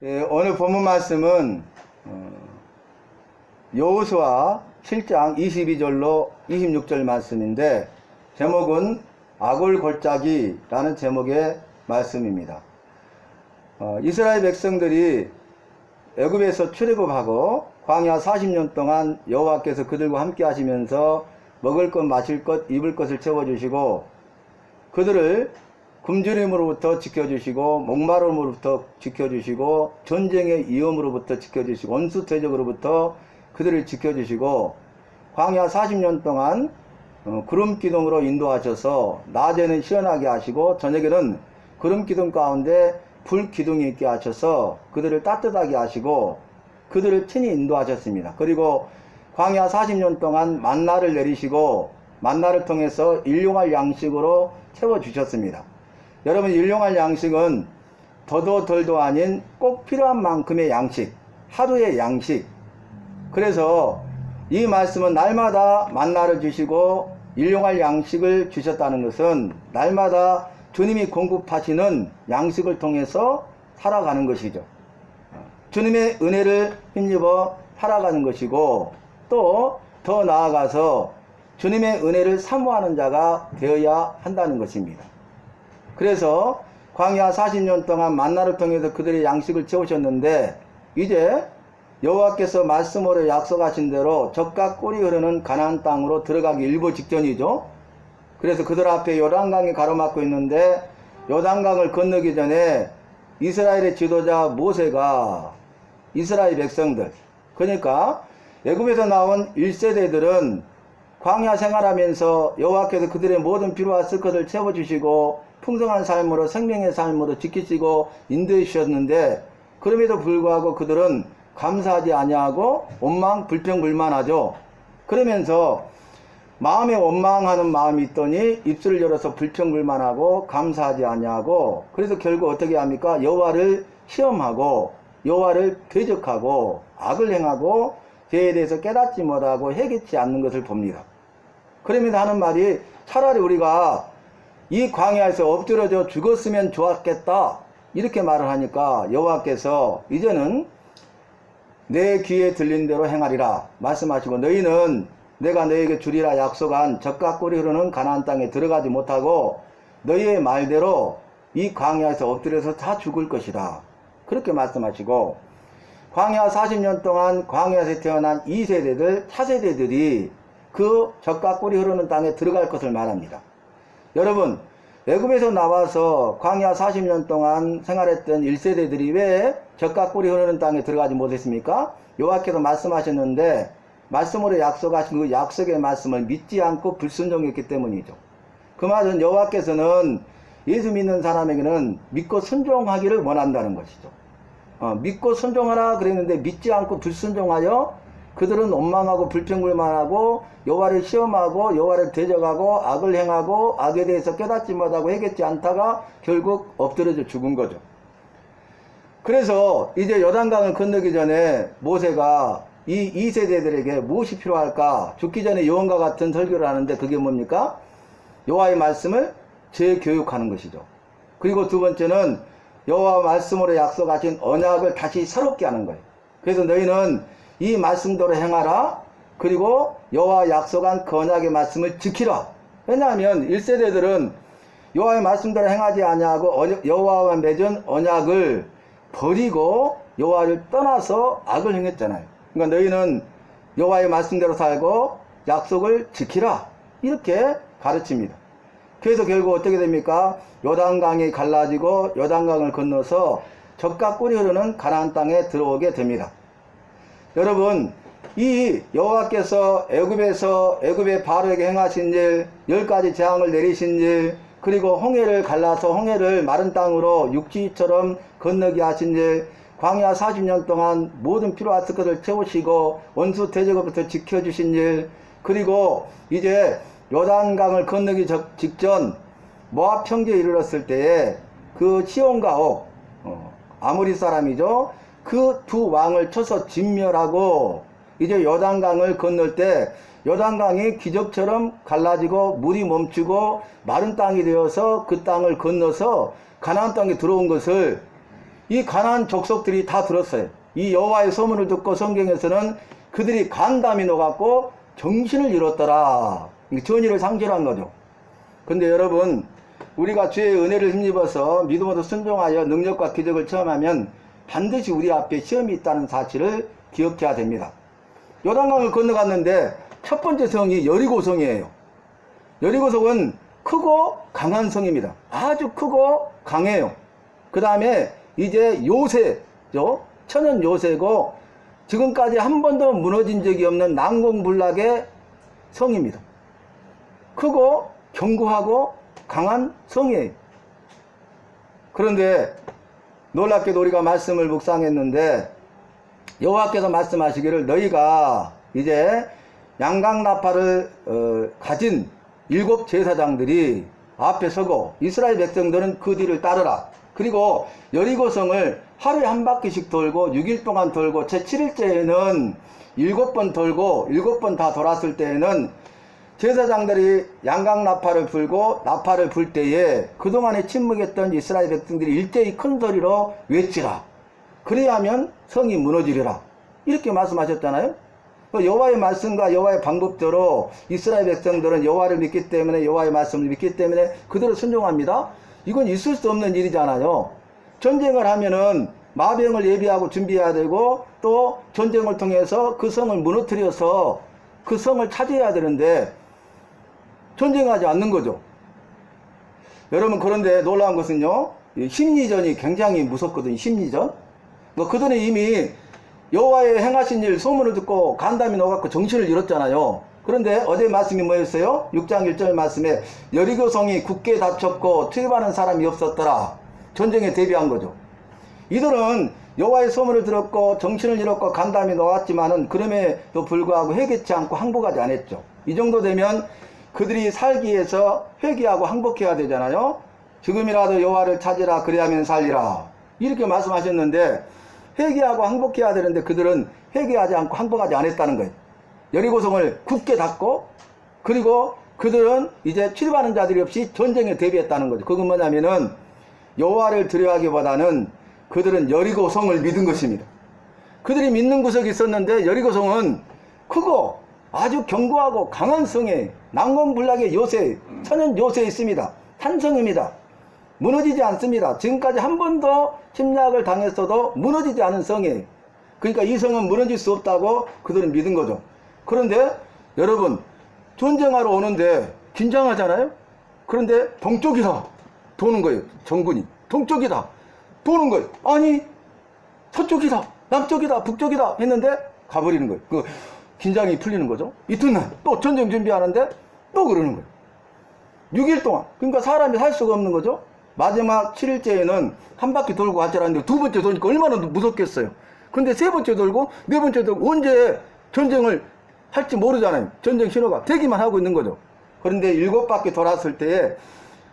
오늘 본문 말씀은 여호수아 7장 22절로 26절 말씀인데 제목은 아골골짜기라는 제목의 말씀입니다. 이스라엘 백성들이 애굽에서 출애굽하고 광야 40년 동안 여호와께서 그들과 함께 하시면서 먹을 것, 마실 것, 입을 것을 채워주시고 그들을 굶주림으로부터 지켜주시고 목마름으로부터 지켜주시고 전쟁의 위험으로부터 지켜주시고 원수 대적으로부터 그들을 지켜주시고 광야 40년 동안 구름 기둥으로 인도하셔서 낮에는 시원하게 하시고 저녁에는 구름 기둥 가운데 불 기둥이 있게 하셔서 그들을 따뜻하게 하시고 그들을 친히 인도하셨습니다. 그리고 광야 40년 동안 만나를 내리시고 만나를 통해서 일용할 양식으로 채워주셨습니다. 여러분, 일용할 양식은 더도 덜도 아닌 꼭 필요한 만큼의 양식, 하루의 양식. 그래서 이 말씀은 날마다 만나를 주시고 일용할 양식을 주셨다는 것은 날마다 주님이 공급하시는 양식을 통해서 살아가는 것이죠. 주님의 은혜를 힘입어 살아가는 것이고 또 더 나아가서 주님의 은혜를 사모하는 자가 되어야 한다는 것입니다. 그래서 광야 40년 동안 만나를 통해서 그들의 양식을 채우셨는데 이제 여호와께서 말씀으로 약속하신 대로 젖과 꿀이 흐르는 가나안 땅으로 들어가기 일보 직전이죠. 그래서 그들 앞에 요단강이 가로막고 있는데 요단강을 건너기 전에 이스라엘의 지도자 모세가 이스라엘 백성들, 그러니까 애굽에서 나온 1세대들은 광야 생활하면서 여호와께서 그들의 모든 필요와 쓸 것을 채워주시고 풍성한 삶으로 생명의 삶으로 지키시고 인도해 주셨는데 그럼에도 불구하고 그들은 감사하지 아니하고 원망 불평불만하죠. 그러면서 마음에 원망하는 마음이 있더니 입술을 열어서 불평불만하고 감사하지 아니하고 그래서 결국 어떻게 합니까? 여호와를 시험하고 여호와를 대적하고 악을 행하고 죄에 대해서 깨닫지 못하고 해결치 않는 것을 봅니다. 그러면서 하는 말이 차라리 우리가 이 광야에서 엎드려져 죽었으면 좋았겠다 이렇게 말을 하니까 여호와께서 이제는 내 귀에 들린 대로 행하리라 말씀하시고 너희는 내가 너희에게 주리라 약속한 젖과 꿀이 흐르는 가나안 땅에 들어가지 못하고 너희의 말대로 이 광야에서 엎드려서 다 죽을 것이다 그렇게 말씀하시고 광야 40년 동안 광야에서 태어난 2세대들 차세대들이 그 젖과 꿀이 흐르는 땅에 들어갈 것을 말합니다. 여러분, 애굽에서 나와서 광야 40년 동안 생활했던 1세대들이 왜 젖과 꿀이 흐르는 땅에 들어가지 못했습니까? 여호와께서 말씀하셨는데 말씀으로 약속하신 그 약속의 말씀을 믿지 않고 불순종했기 때문이죠. 그 말은 여호와께서는 예수 믿는 사람에게는 믿고 순종하기를 원한다는 것이죠. 믿고 순종하라 그랬는데 믿지 않고 불순종하여 그들은 원망하고 불평불만하고 여호와를 시험하고 여호와를 대적하고 악을 행하고 악에 대해서 깨닫지 못하고 해결치 않다가 결국 엎드려져 죽은 거죠. 그래서 이제 요단강을 건너기 전에 모세가 이 2세대들에게 무엇이 필요할까? 죽기 전에 요한과 같은 설교를 하는데 그게 뭡니까? 여호와의 말씀을 재교육하는 것이죠. 그리고 두 번째는 여호와 말씀으로 약속하신 언약을 다시 새롭게 하는 거예요. 그래서 너희는 이 말씀대로 행하라. 그리고 여호와 약속한 그 언약의 말씀을 지키라. 왜냐하면 1세대들은 여호와의 말씀대로 행하지 아니하고 여호와와 맺은 언약을 버리고 여호와를 떠나서 악을 행했잖아요. 그러니까 너희는 여호와의 말씀대로 살고 약속을 지키라. 이렇게 가르칩니다. 그래서 결국 어떻게 됩니까? 요단강이 갈라지고 요단강을 건너서 젖과 꿀이 흐르는 가나안 땅에 들어오게 됩니다. 여러분, 이 여호와께서 애굽의 바로에게 행하신 일, 10가지 재앙을 내리신 일, 그리고 홍해를 갈라서 홍해를 마른 땅으로 육지처럼 건너게 하신 일, 광야 40년 동안 모든 필요한 것을 채우시고 원수 대적으로부터 지켜주신 일, 그리고 이제 요단강을 건너기 직전 모압 평지에 이르렀을 때에 그 시온과 옥, 아모리 사람이죠. 그 두 왕을 쳐서 진멸하고 이제 요단강을 건널 때 요단강이 기적처럼 갈라지고 물이 멈추고 마른 땅이 되어서 그 땅을 건너서 가나안 땅에 들어온 것을 이 가나안 족속들이 다 들었어요. 이 여호와의 소문을 듣고 성경에서는 그들이 간담이 녹았고 정신을 잃었더라. 전의를 상실한 거죠. 근데 여러분, 우리가 주의 은혜를 힘입어서 믿음으로 순종하여 능력과 기적을 체험하면 반드시 우리 앞에 시험이 있다는 사실을 기억해야 됩니다. 요단강을 건너갔는데 첫 번째 성이 여리고성이에요. 여리고성은 크고 강한 성입니다. 아주 크고 강해요. 그 다음에 이제 요새죠. 천연 요새고 지금까지 한 번도 무너진 적이 없는 난공불락의 성입니다. 크고 견고하고 강한 성이에요. 그런데 놀랍게도 우리가 말씀을 묵상했는데 여호와께서 말씀하시기를 너희가 이제 양강나팔을 가진 7 제사장들이 앞에 서고 이스라엘 백성들은 그 뒤를 따르라. 그리고 여리고성을 하루에 한 바퀴씩 돌고 6일 동안 돌고 제 7일째에는 7번 돌고 7번 다 돌았을 때에는 제사장들이 양강나팔을 불고 나팔을 불 때에 그동안에 침묵했던 이스라엘 백성들이 일제히 큰 소리로 외치라. 그래야면 성이 무너지리라. 이렇게 말씀하셨잖아요. 여호와의 말씀과 여호와의 방법대로 이스라엘 백성들은 여호와를 믿기 때문에 여호와의 말씀을 믿기 때문에 그대로 순종합니다. 이건 있을 수 없는 일이잖아요. 전쟁을 하면은 마병을 예비하고 준비해야 되고 또 전쟁을 통해서 그 성을 무너뜨려서 그 성을 차지해야 되는데 전쟁하지 않는 거죠. 여러분, 그런데 놀라운 것은요, 심리전이 굉장히 무섭거든요. 심리전. 그들은 이미 여호와의 행하신 일 소문을 듣고 간담이 녹았고 정신을 잃었잖아요. 그런데 어제 말씀이 뭐였어요? 6장 1절 말씀에 여리고성이 굳게 닫혔고 투입하는 사람이 없었더라. 전쟁에 대비한 거죠. 이들은 여호와의 소문을 들었고 정신을 잃었고 간담이 녹았지만은 그럼에도 불구하고 회개치 않고 항복하지 않았죠. 이 정도 되면 그들이 살기 위해서 회개하고 항복해야 되잖아요. 지금이라도 여호와를 찾으라 그리하면 살리라. 이렇게 말씀하셨는데 회개하고 항복해야 되는데 그들은 회개하지 않고 항복하지 않았다는 거예요. 여리고성을 굳게 닫고 그리고 그들은 이제 출입하는 자들이 없이 전쟁에 대비했다는 거죠. 그건 뭐냐면은 여호와를 두려워하기보다는 그들은 여리고성을 믿은 것입니다. 그들이 믿는 구석이 있었는데 여리고성은 크고 아주 견고하고 강한 성에 난공불락의 요새, 천연 요새에 있습니다. 탄성입니다. 무너지지 않습니다. 지금까지 한 번도 침략을 당했어도 무너지지 않은 성이에요. 그러니까 이 성은 무너질 수 없다고 그들은 믿은 거죠. 그런데 여러분, 전쟁하러 오는데 긴장하잖아요. 그런데 동쪽이다 도는 거예요. 정군이 동쪽이다 도는 거예요. 아니 서쪽이다 남쪽이다 북쪽이다 했는데 가버리는 거예요. 그 긴장이 풀리는 거죠. 이튿날 또 전쟁 준비하는데 또 그러는 거예요. 6일 동안. 그러니까 사람이 살 수가 없는 거죠. 마지막 7일째에는 한 바퀴 돌고 가자라는데 두 번째 도니까 얼마나 무섭겠어요. 근데 세 번째 돌고 네 번째 돌고 언제 전쟁을 할지 모르잖아요. 전쟁 신호가 되기만 하고 있는 거죠. 그런데 7바퀴 돌았을 때에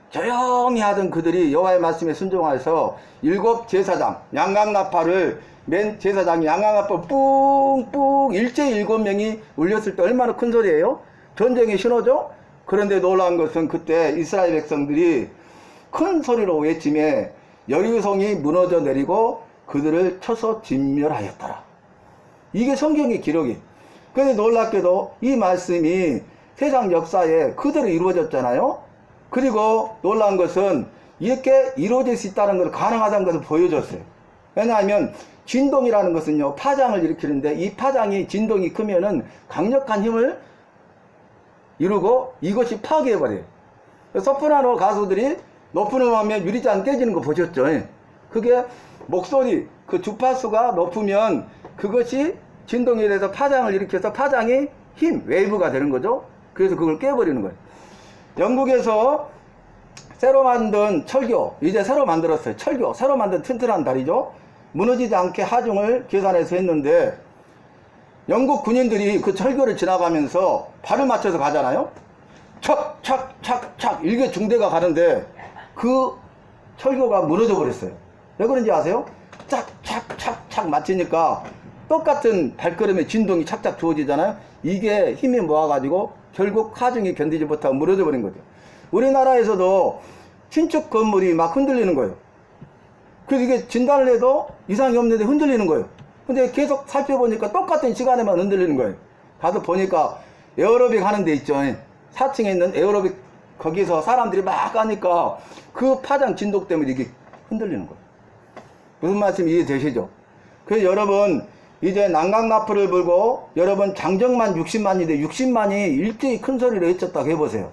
조용히 하던 그들이 여호와의 말씀에 순종해서 7 제사장 양강나팔을 맨 제사장이 양강나팔 뿡뿡 일제히 7명이 울렸을 때 얼마나 큰 소리예요? 전쟁의 신호죠. 그런데 놀라운 것은 그때 이스라엘 백성들이 큰 소리로 외치며 여리고성이 무너져 내리고 그들을 쳐서 진멸하였더라. 이게 성경의 기록이. 그런데 놀랍게도 이 말씀이 세상 역사에 그대로 이루어졌잖아요. 그리고 놀라운 것은 이렇게 이루어질 수 있다는 걸 가능하다는 것을 보여줬어요. 왜냐하면 진동이라는 것은요, 파장을 일으키는데 이 파장이 진동이 크면은 강력한 힘을 이루고 이것이 파괴해버려요. 소프라노 가수들이 높은 음하면 유리잔 깨지는 거 보셨죠? 그게 목소리, 그 주파수가 높으면 그것이 진동에 대해서 파장을 일으켜서 파장이 힘, 웨이브가 되는 거죠. 그래서 그걸 깨버리는 거예요. 영국에서 새로 만든 철교, 이제 새로 만들었어요. 철교, 새로 만든 튼튼한 다리죠. 무너지지 않게 하중을 계산해서 했는데 영국 군인들이 그 철교를 지나가면서 발을 맞춰서 가잖아요. 척, 착, 착, 착 일개 중대가 가는데 그 철교가 무너져 버렸어요. 왜 그런지 아세요? 짝, 착, 착, 착 맞추니까 똑같은 발걸음의 진동이 착착 주어지잖아요. 이게 힘이 모아가지고 결국 하중이 견디지 못하고 무너져 버린 거죠. 우리나라에서도 신축 건물이 막 흔들리는 거예요. 그래서 이게 진단을 해도 이상이 없는데 흔들리는 거예요. 근데 계속 살펴보니까 똑같은 시간에만 흔들리는 거예요. 가서 보니까 에어로빅 하는 데 있죠. 4층에 있는 에어로빅 거기서 사람들이 막 가니까 그 파장 진동 때문에 이게 흔들리는 거예요. 무슨 말씀 이해되시죠? 그래서 여러분 이제 난강나풀을 불고 여러분 장정만 60만인데 60만이 일제히 큰 소리를 외쳤다고 해보세요.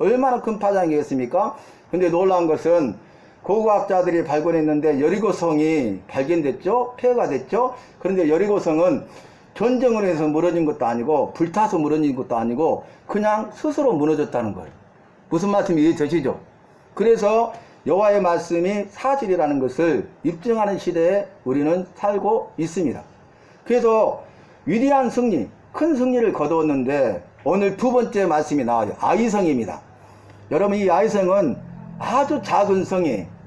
얼마나 큰 파장이겠습니까? 근데 놀라운 것은 고고학자들이 발견했는데 여리고성이 발견됐죠? 폐허가 됐죠? 그런데 여리고성은 전쟁을 해서 무너진 것도 아니고 불타서 무너진 것도 아니고 그냥 스스로 무너졌다는 거예요. 무슨 말씀이 이해되시죠? 그래서 여호와의 말씀이 사실이라는 것을 입증하는 시대에 우리는 살고 있습니다. 그래서 위대한 승리, 큰 승리를 거두었는데 오늘 두 번째 말씀이 나와요. 아이성입니다. 여러분 이 아이성은 아주 작은 성이에요.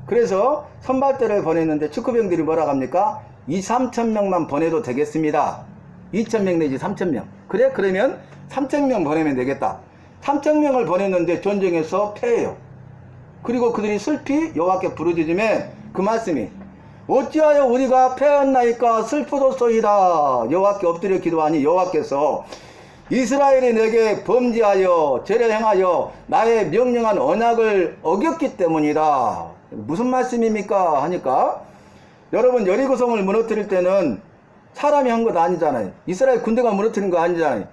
그래서 선발대를 보냈는데 축구병들이 뭐라고 합니까? 2~3,000명만 보내도 되겠습니다. 2,000명 내지 3,000명. 그래? 그러면 3,000명 보내면 되겠다. 3,000명을 보냈는데 전쟁에서 패해요. 그리고 그들이 슬피 여호와께 부르짖음에 그 말씀이 어찌하여 우리가 패했나이까 슬프도소이다. 여호와께 엎드려 기도하니 여호와께서 이스라엘이 내게 범죄하여 죄를 행하여 나의 명령한 언약을 어겼기 때문이다. 무슨 말씀입니까? 하니까 여러분 여리고성을 무너뜨릴 때는 사람이 한 것 아니잖아요. 이스라엘 군대가 무너뜨린 거 아니잖아요.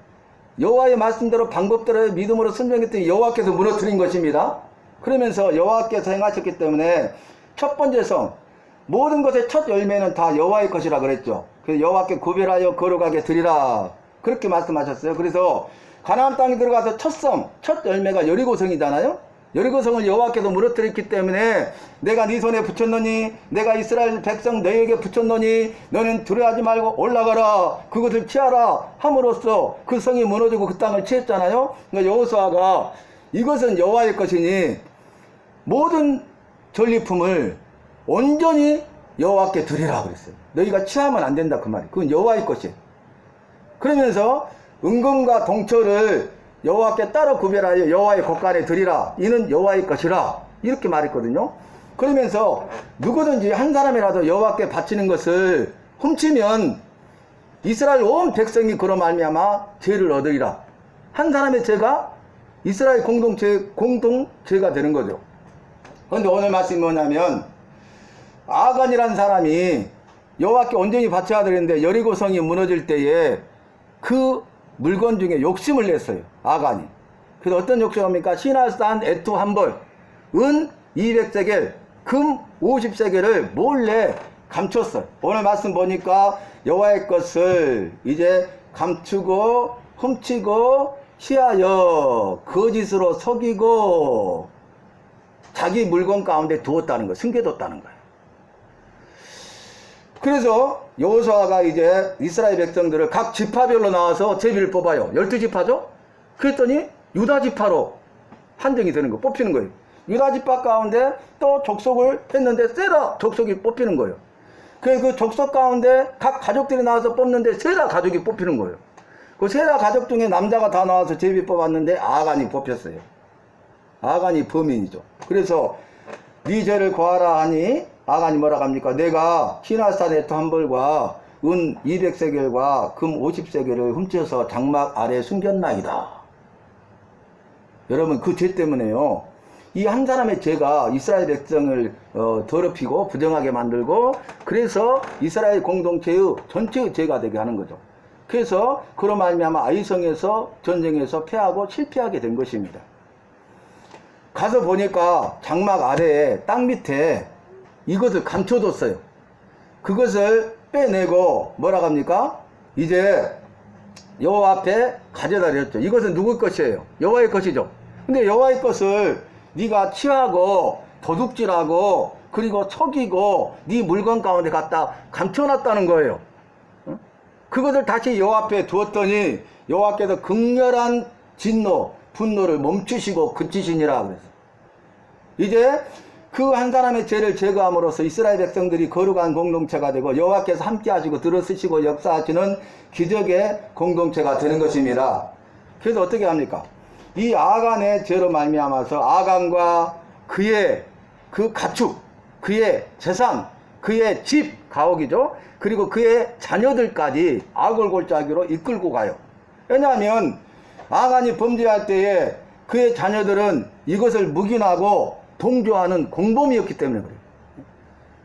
여호와의 말씀대로 방법대로 믿음으로 순종했더니 여호와께서 무너뜨린 것입니다. 그러면서 여호와께서 행하셨기 때문에 첫 번째 성, 모든 것의 첫 열매는 다 여호와의 것이라 그랬죠. 그래서 여호와께 구별하여 거룩하게 드리라. 그렇게 말씀하셨어요. 그래서 가나안 땅에 들어가서 첫 성, 첫 열매가 여리고성이잖아요. 여리고성을 여호와께서 무너뜨렸기 때문에 내가 네 손에 붙였노니 내가 이스라엘 백성 너에게 붙였노니 너는 두려워하지 말고 올라가라 그것을 취하라 함으로써 그 성이 무너지고 그 땅을 취했잖아요. 그러니까 여호수아가 이것은 여호와의 것이니 모든 전리품을 온전히 여호와께 드리라 그랬어요. 너희가 취하면 안 된다 그 말이에요. 그건 여호와의 것이에요. 그러면서 은금과 동초를 여호와께 따로 구별하여 여호와의 곳간에 드리라. 이는 여호와의 것이라. 이렇게 말했거든요. 그러면서 누구든지 한 사람이라도 여호와께 바치는 것을 훔치면 이스라엘 온 백성이 그로 말미암아 죄를 얻으리라. 한 사람의 죄가 이스라엘 공동죄가 되는 거죠. 그런데 오늘 말씀이 뭐냐면 아간이라는 사람이 여호와께 온전히 바쳐야 되는데 여리고성이 무너질 때에 그 물건 중에 욕심을 냈어요. 아간이. 그래서 어떤 욕심입니까? 시날산 에투 한 벌, 은 200세겔, 금 50세겔을 몰래 감췄어요. 오늘 말씀 보니까 여호와의 것을 이제 감추고 훔치고 시하여 거짓으로 속이고 자기 물건 가운데 두었다는 거예요. 숨겨뒀다는 거예요. 그래서 여호수아가 이제 이스라엘 백성들을 각 지파별로 나와서 제비를 뽑아요. 12지파죠? 그랬더니 유다 지파로 한정이 되는 거, 뽑히는 거예요. 유다 지파 가운데 또 족속을 했는데 세라 족속이 뽑히는 거예요. 그래서 그 족속 가운데 각 가족들이 나와서 뽑는데 세라 가족이 뽑히는 거예요. 그 세라 가족 중에 남자가 다 나와서 제비 뽑았는데 아간이 뽑혔어요. 아간이 범인이죠. 그래서 네 죄를 고하라 하니 아간이 뭐라고 합니까? 내가 시날산 에투 한 벌과 은 200세겔과 금 50세겔을 훔쳐서 장막 아래 숨겼나이다. 여러분 그 죄 때문에요. 이 한 사람의 죄가 이스라엘 백성을 더럽히고 부정하게 만들고 그래서 이스라엘 공동체의 전체의 죄가 되게 하는 거죠. 그래서 그로 말미암아 아이성에서 전쟁에서 패하고 실패하게 된 것입니다. 가서 보니까 장막 아래에 땅 밑에 이것을 감춰뒀어요. 그것을 빼내고 뭐라고 합니까? 이제 여호와 앞에 가져다 드렸죠. 이것은 누구 것이에요? 여호와의 것이죠. 근데 여호와의 것을 네가 취하고 도둑질하고 그리고 속이고 네 물건 가운데 갖다 감춰놨다는 거예요. 그것을 다시 여호와 앞에 두었더니 여호와께서 극렬한 진노, 분노를 멈추시고 그치시니라 그랬어요. 이제 그 한 사람의 죄를 제거함으로써 이스라엘 백성들이 거룩한 공동체가 되고 여호와께서 함께 하시고 들어쓰시고 역사하시는 기적의 공동체가 되는 것입니다. 그래서 어떻게 합니까? 이 아간의 죄로 말미암아서 아간과 그의 그 가축, 그의 재산, 그의 집, 가옥이죠. 그리고 그의 자녀들까지 악을 골짜기로 이끌고 가요. 왜냐하면 아간이 범죄할 때에 그의 자녀들은 이것을 묵인하고 동조하는 공범이었기 때문에 그래요.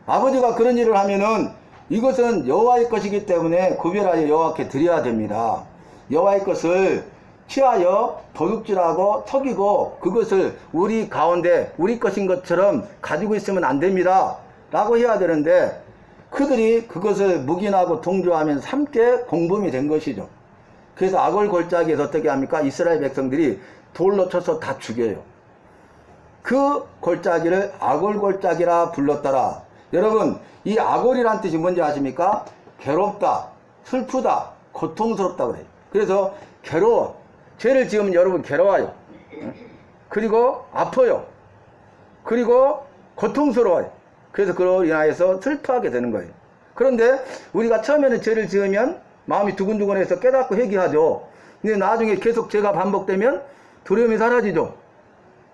아버지가 그런 일을 하면은 이것은 여호와의 것이기 때문에 구별하여 여호와께 드려야 됩니다. 여호와의 것을 취하여 도둑질하고 속이고 그것을 우리 가운데 우리 것인 것처럼 가지고 있으면 안 됩니다 라고 해야 되는데, 그들이 그것을 묵인하고 동조하면서 함께 공범이 된 것이죠. 그래서 악을 골짜기에서 어떻게 합니까? 이스라엘 백성들이 돌로 쳐서 다 죽여요. 그 골짜기를 악을 골짜기라 불렀더라. 여러분, 이 악월이란 뜻이 뭔지 아십니까? 괴롭다, 슬프다, 고통스럽다 그래요. 그래서 괴로워. 죄를 지으면 여러분 괴로워요. 그리고 아파요. 그리고 고통스러워요. 그래서 그로 인하여서 슬퍼하게 되는 거예요. 그런데 우리가 처음에는 죄를 지으면 마음이 두근두근해서 깨닫고 회개하죠. 근데 나중에 계속 죄가 반복되면 두려움이 사라지죠.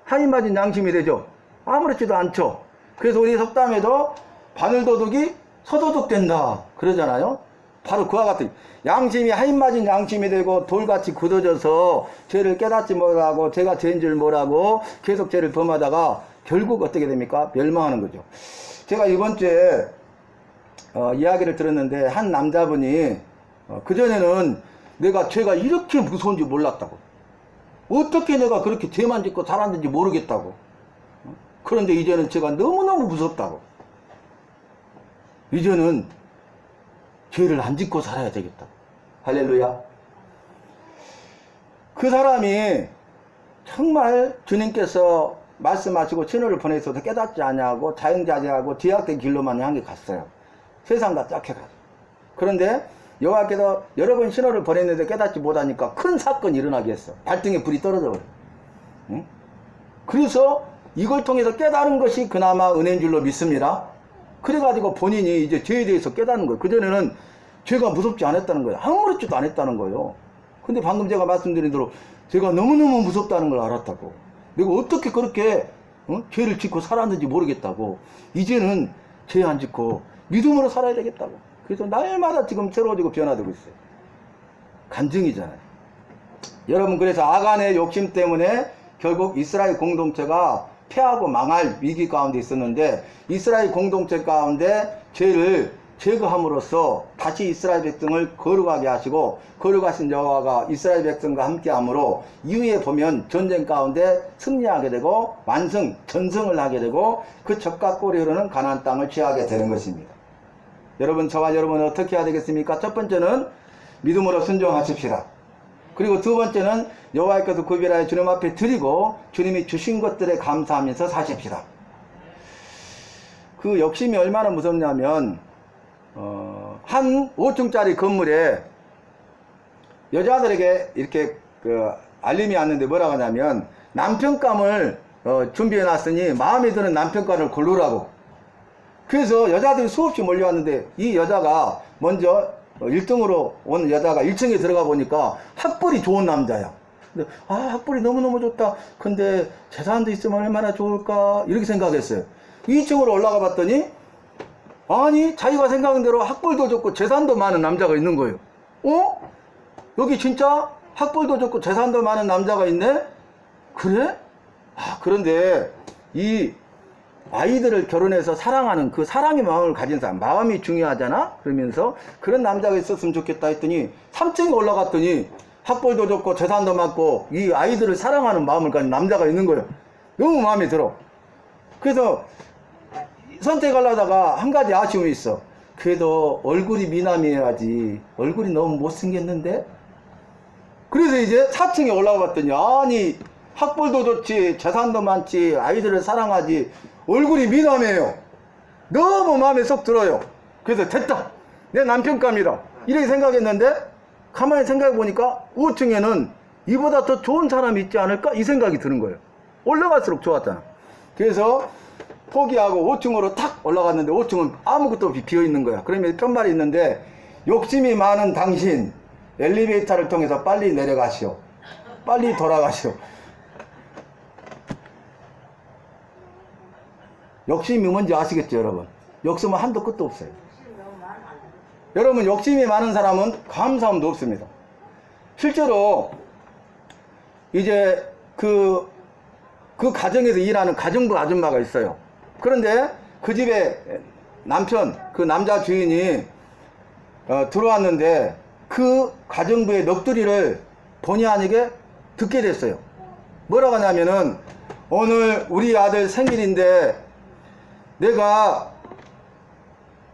한이 맞은 양심이 되죠. 아무렇지도 않죠. 그래서 우리 속담에도 바늘도둑이 서도둑 된다 그러잖아요. 바로 그와 같은 양심이 하인 맞은 양심이 되고 돌같이 굳어져서 죄를 깨닫지 못하고 죄가 죄인 줄 모르고 계속 죄를 범하다가 결국 어떻게 됩니까? 멸망하는 거죠. 제가 이번 주에 이야기를 들었는데 한 남자분이 그전에는 내가 죄가 이렇게 무서운지 몰랐다고, 어떻게 내가 그렇게 죄만 짓고 살았는지 모르겠다고, 그런데 이제는 죄가 너무너무 무섭다고, 이제는 죄를 안 짓고 살아야 되겠다. 할렐루야. 그 사람이 정말 주님께서 말씀하시고 신호를 보내셔서 깨닫지 않냐고 자영자재하고 뒤악된 길로만 향해 갔어요. 세상과 짝해가지고. 그런데 여호와께서 여러 번 신호를 보냈는데 깨닫지 못하니까 큰 사건이 일어나게 했어. 발등에 불이 떨어져 버려. 응? 그래서 이걸 통해서 깨달은 것이 그나마 은혜인 줄로 믿습니다. 그래가지고 본인이 이제 죄에 대해서 깨닫는 거예요. 그전에는 죄가 무섭지 않았다는 거예요. 아무렇지도 않았다는 거예요. 근데 방금 제가 말씀드린 대로 제가 너무너무 무섭다는 걸 알았다고. 내가 어떻게 그렇게 죄를 짓고 살았는지 모르겠다고. 이제는 죄 안 짓고 믿음으로 살아야 되겠다고. 그래서 날마다 지금 새로워지고 변화되고 있어요. 간증이잖아요. 여러분, 그래서 아간의 욕심 때문에 결국 이스라엘 공동체가 패하고 망할 위기 가운데 있었는데, 이스라엘 공동체 가운데 죄를 제거함으로써 다시 이스라엘 백성을 거룩하게 하시고, 거룩하신 여호와가 이스라엘 백성과 함께함으로 이후에 보면 전쟁 가운데 승리하게 되고 완성, 전승을 하게 되고 그 젖과 꿀이 흐르는 가나안 땅을 취하게 되는 것입니다. 여러분, 저와 여러분은 어떻게 해야 되겠습니까? 첫 번째는 믿음으로 순종하십시다. 그리고 두 번째는 여호와께서 구별하여 주님 앞에 드리고 주님이 주신 것들에 감사하면서 사십시다. 그 욕심이 얼마나 무섭냐면 한 5층짜리 건물에 여자들에게 이렇게 알림이 왔는데 뭐라고 하냐면 남편감을 준비해 놨으니 마음에 드는 남편감을 고르라고. 그래서 여자들이 수없이 몰려왔는데 이 여자가 먼저 1등으로 온 여자가 1층에 들어가 보니까 학벌이 좋은 남자야. 근데 학벌이 너무너무 좋다. 근데 재산도 있으면 얼마나 좋을까 이렇게 생각했어요. 2층으로 올라가 봤더니 아니 자기가 생각한 대로 학벌도 좋고 재산도 많은 남자가 있는 거예요. 여기 진짜 학벌도 좋고 재산도 많은 남자가 있네? 그래? 그런데 이 아이들을 결혼해서 사랑하는 그 사랑의 마음을 가진 사람, 마음이 중요하잖아? 그러면서 그런 남자가 있었으면 좋겠다 했더니 3층에 올라갔더니 학벌도 좋고 재산도 많고 이 아이들을 사랑하는 마음을 가진 남자가 있는 거예요. 너무 마음에 들어. 그래서 선택하려다가 한 가지 아쉬움이 있어. 그래도 얼굴이 미남이어야지. 얼굴이 너무 못생겼는데? 그래서 이제 4층에 올라가 봤더니 아니 학벌도 좋지 재산도 많지 아이들을 사랑하지 얼굴이 미남이에요. 너무 마음에 쏙 들어요. 그래서 됐다, 내 남편감이다 이렇게 생각했는데 가만히 생각해 보니까 5층에는 이보다 더 좋은 사람이 있지 않을까 이 생각이 드는 거예요. 올라갈수록 좋았잖아. 그래서 포기하고 5층으로 탁 올라갔는데 5층은 아무것도 없이 비어있는 거야. 그러면 편말이 있는데 욕심이 많은 당신 엘리베이터를 통해서 빨리 내려가시오, 빨리 돌아가시오. 욕심이 뭔지 아시겠죠, 여러분? 욕심은 한도 끝도 없어요. 여러분, 욕심이 많은 사람은 감사함도 없습니다. 실제로 이제 그 가정에서 일하는 가정부 아줌마가 있어요. 그런데 그 집에 남편, 그 남자 주인이 들어왔는데 그 가정부의 넋두리를 본의 아니게 듣게 됐어요. 뭐라고 하냐면은, 오늘 우리 아들 생일인데 내가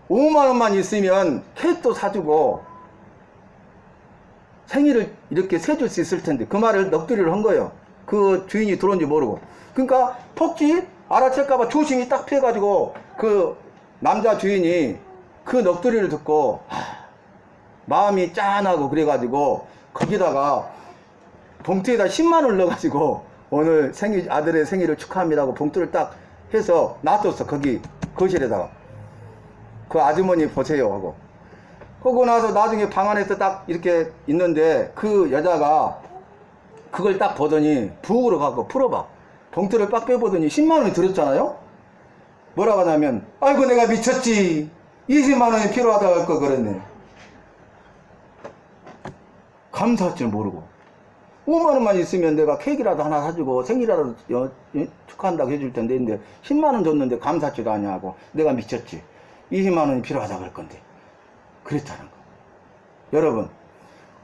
5만원만 있으면 케이크도 사주고 생일을 이렇게 세줄 수 있을 텐데, 그 말을 넋두리를 한 거예요. 그 주인이 들어온지 모르고. 그러니까 폭지 알아챌까봐 조심히 딱 피해가지고 그 남자 주인이 그 넋두리를 듣고 마음이 짠하고 그래가지고 거기다가 봉투에다 10만원을 넣어가지고 오늘 아들의 생일을 축하합니다 하고 봉투를 딱 해서 놔뒀어. 거기 거실에다가. 그 아주머니 보세요 하고. 그러고 나서 나중에 방 안에서 딱 이렇게 있는데 그 여자가 그걸 딱 보더니 부엌으로 가고 풀어봐. 봉투를 빡 빼보더니 10만원이 들었잖아요. 뭐라고 하냐면, 아이고 내가 미쳤지, 20만원이 필요하다고 할 거 그랬네. 감사할 줄 모르고 5만원만 있으면 내가 케이크라도 하나 사주고 생일이라도 축하한다고 해줄 텐데, 근데 10만원 줬는데 감사할 줄 아냐고. 내가 미쳤지, 20만원이 필요하다고 할 건데. 그랬다는 거. 여러분,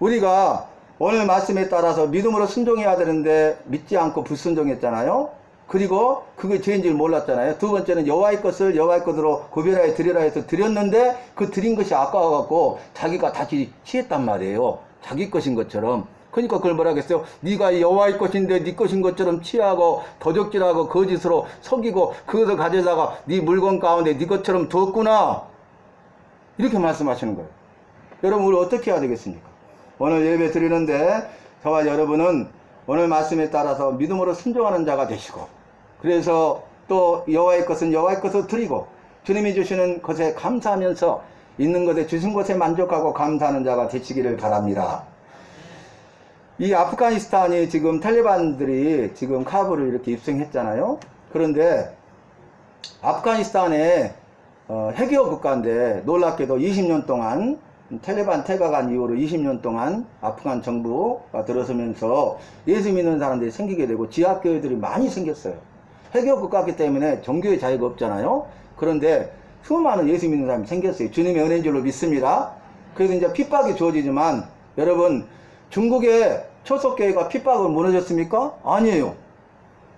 우리가 오늘 말씀에 따라서 믿음으로 순종해야 되는데 믿지 않고 불순종했잖아요. 그리고 그게 죄인 줄 몰랐잖아요. 두 번째는 여호와의 것을 여호와의 것으로 구별하여 드리라 해서 드렸는데 그 드린 것이 아까워갖고 자기가 다시 취했단 말이에요. 자기 것인 것처럼. 그러니까 그걸 뭐라 그랬어요? 네가 여호와의 것인데 네 것인 것처럼 취하고 도적질하고 거짓으로 속이고 그것을 가져다가 네 물건 가운데 네 것처럼 두었구나. 이렇게 말씀하시는 거예요. 여러분, 우리 어떻게 해야 되겠습니까? 오늘 예배 드리는데 저와 여러분은 오늘 말씀에 따라서 믿음으로 순종하는 자가 되시고, 그래서 또 여호와의 것은 여호와의 것을 드리고 주님이 주시는 것에 감사하면서 있는 것에 주신 것에 만족하고 감사하는 자가 되시기를 바랍니다. 이 아프가니스탄이 지금 탈레반들이 지금 카불을 이렇게 입성했잖아요. 그런데 아프가니스탄의 해결 국가인데 놀랍게도 20년 동안 탈레반 퇴각한 이후로 20년 동안 아프간 정부가 들어서면서 예수 믿는 사람들이 생기게 되고 지하교회들이 많이 생겼어요. 해결 국가이기 때문에 종교의 자유가 없잖아요. 그런데 수많은 예수 믿는 사람이 생겼어요. 주님의 은혜인 줄로 믿습니다. 그래서 이제 핍박이 주어지지만, 여러분, 중국의 초속교회가 핍박을 무너졌습니까? 아니에요.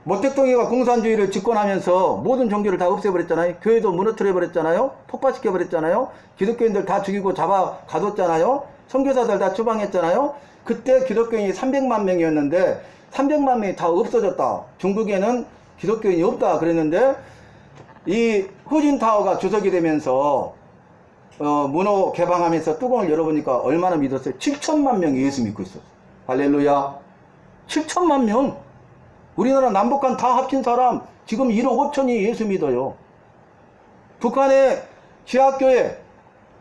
모택동이가 공산주의를 집권하면서 모든 종교를 다 없애버렸잖아요. 교회도 무너뜨려버렸잖아요. 폭파시켜버렸잖아요. 기독교인들 다 죽이고 잡아 가뒀잖아요. 선교사들 다 추방했잖아요. 그때 기독교인이 300만 명이었는데 300만 명이 다 없어졌다. 중국에는 기독교인이 없다 그랬는데, 이 후진타오가 주석이 되면서 문호 개방하면서 뚜껑을 열어보니까 얼마나 믿었어요? 7천만 명이 예수 믿고 있었어요. 할렐루야. 7천만 명. 우리나라 남북한 다 합친 사람 지금 1억 5천이 예수 믿어요. 북한의 지하교회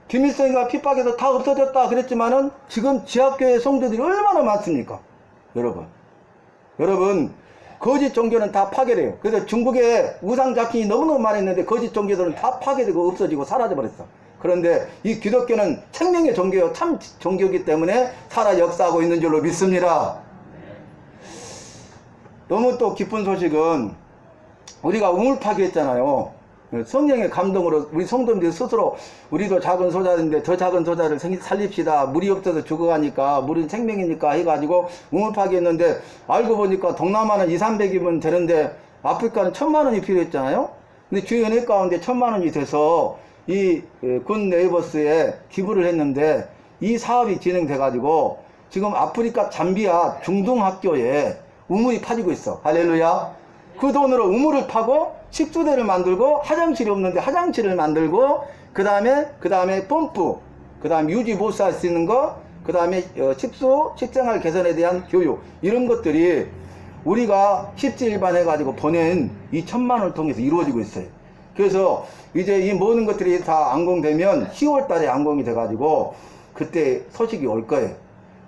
김일성이가 핍박해서 다 없어졌다 그랬지만은 지금 지하교회 성도들이 얼마나 많습니까? 여러분 거짓 종교는 다 파괴돼요. 그래서 중국의 우상 잡힌이 너무너무 많았는데 거짓 종교들은 다 파괴되고 없어지고 사라져버렸어. 그런데 이 기독교는 생명의 종교요, 참 종교이기 때문에 살아 역사하고 있는 줄로 믿습니다. 너무 또 기쁜 소식은 우리가 우물파기 했잖아요. 성령의 감동으로 우리 성도님들 스스로 우리도 작은 소자인데 더 작은 소자를 살립시다. 물이 없어서 죽어가니까 물은 생명이니까 해가지고 우물파기 했는데, 알고 보니까 동남아는 200~300이면 되는데 아프리카는 1000만원이 필요했잖아요. 근데 주의 은혜 가운데 1000만원이 돼서 이 굿 네이버스에 기부를 했는데 이 사업이 진행돼가지고 지금 아프리카 잠비아 중등학교에 우물이 파지고 있어. 할렐루야. 그 돈으로 우물을 파고 식수대를 만들고 화장실이 없는데 화장실을 만들고 그 다음에 펌프, 그 다음에 유지 보수할 수 있는 거, 그 다음에 식생활 개선에 대한 교육, 이런 것들이 우리가 십지일반 해가지고 보낸 이 1000만원을 통해서 이루어지고 있어요. 그래서 이제 이 모든 것들이 다 안공되면 10월 달에 안공이 돼가지고 그때 소식이 올 거예요.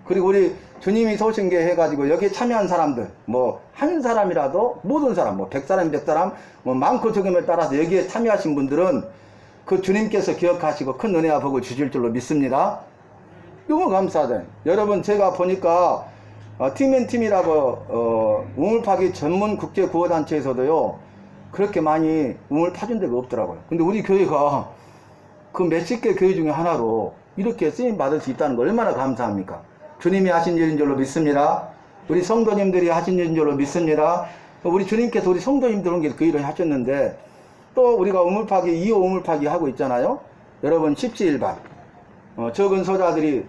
그리고 우리 주님이 소신계 해가지고 여기에 참여한 사람들, 뭐, 한 사람이라도, 모든 사람, 뭐, 100사람, 100사람, 뭐, 많고 적음에 따라서 여기에 참여하신 분들은 그 주님께서 기억하시고 큰 은혜와 복을 주실 줄로 믿습니다. 너무 감사하다. 여러분, 제가 보니까, 팀앤팀이라고, 우물 파기 전문 국제 구호단체에서도요, 그렇게 많이 우물 파준 데가 없더라고요. 근데 우리 교회가 그 몇십 개 교회 중에 하나로 이렇게 쓰임 받을 수 있다는 거 얼마나 감사합니까? 주님이 하신 일인 줄로 믿습니다. 우리 성도님들이 하신 일인 줄로 믿습니다. 우리 주님께서 우리 성도님들은 그 일을 하셨는데, 또 우리가 우물파기, 2호 우물파기 하고 있잖아요. 여러분, 십시일반. 적은 소자들이,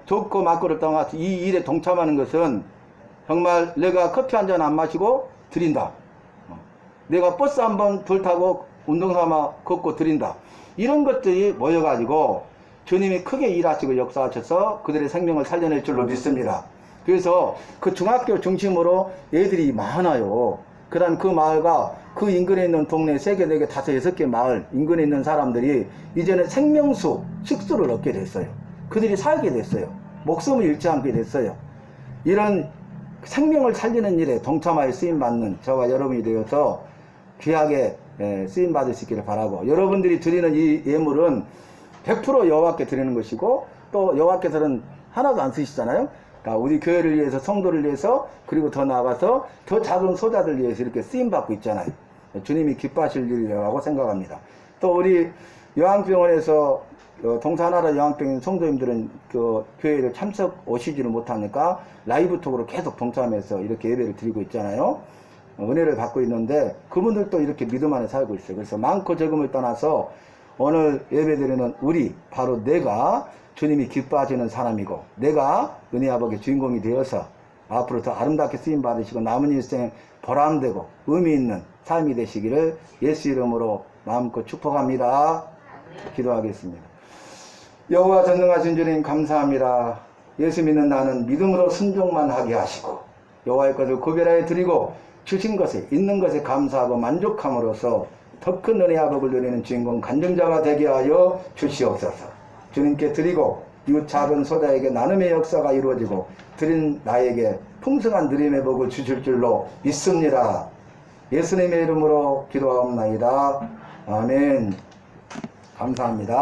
좁고 막고를 와서 이 일에 동참하는 것은 정말 내가 커피 한 잔 안 마시고 드린다. 내가 버스 한 번 덜 타고 운동삼아 걷고 드린다. 이런 것들이 모여가지고 주님이 크게 일하시고 역사하셔서 그들의 생명을 살려낼 줄로 믿습니다. 그래서 그 중학교 중심으로 애들이 많아요. 그 다음 그 마을과 그 인근에 있는 동네 3개, 4개, 5, 6개 마을 인근에 있는 사람들이 이제는 생명수, 식수를 얻게 됐어요. 그들이 살게 됐어요. 목숨을 잃지 않게 됐어요. 이런 생명을 살리는 일에 동참하여 쓰임받는 저와 여러분이 되어서 귀하게 쓰임받으시기를 바라고, 여러분들이 드리는 이 예물은 100% 여호와께 드리는 것이고, 또 여호와께서는 하나도 안 쓰시잖아요. 우리 교회를 위해서, 성도를 위해서, 그리고 더 나아가서 더 작은 소자들 위해서 이렇게 쓰임받고 있잖아요. 주님이 기뻐하실 일이라고 생각합니다. 또 우리 요한병원에서 동사나라 요한병원 성도님들은 그 교회를 참석 오시지를 못하니까 라이브톡으로 계속 동참해서 이렇게 예배를 드리고 있잖아요. 은혜를 받고 있는데 그분들도 이렇게 믿음 안에 살고 있어요. 그래서 많고 적음을 떠나서 오늘 예배드리는 우리, 바로 내가 주님이 기뻐하시는 사람이고, 내가 은혜와 복의 주인공이 되어서 앞으로 더 아름답게 쓰임 받으시고 남은 일생 보람되고 의미 있는 삶이 되시기를 예수 이름으로 마음껏 축복합니다. 기도하겠습니다. 여호와 전능하신 주님 감사합니다. 예수 믿는 나는 믿음으로 순종만 하게 하시고 여호와의 것을 구별하여 드리고 주신 것에, 있는 것에 감사하고 만족함으로써 더 큰 은혜와 복을 누리는 주인공 간증자가 되게 하여 주시옵소서. 주님께 드리고 이웃 작은 소자에게 나눔의 역사가 이루어지고 드린 나에게 풍성한 누림의 복을 주실 줄로 믿습니다. 예수님의 이름으로 기도하옵나이다. 아멘. 감사합니다.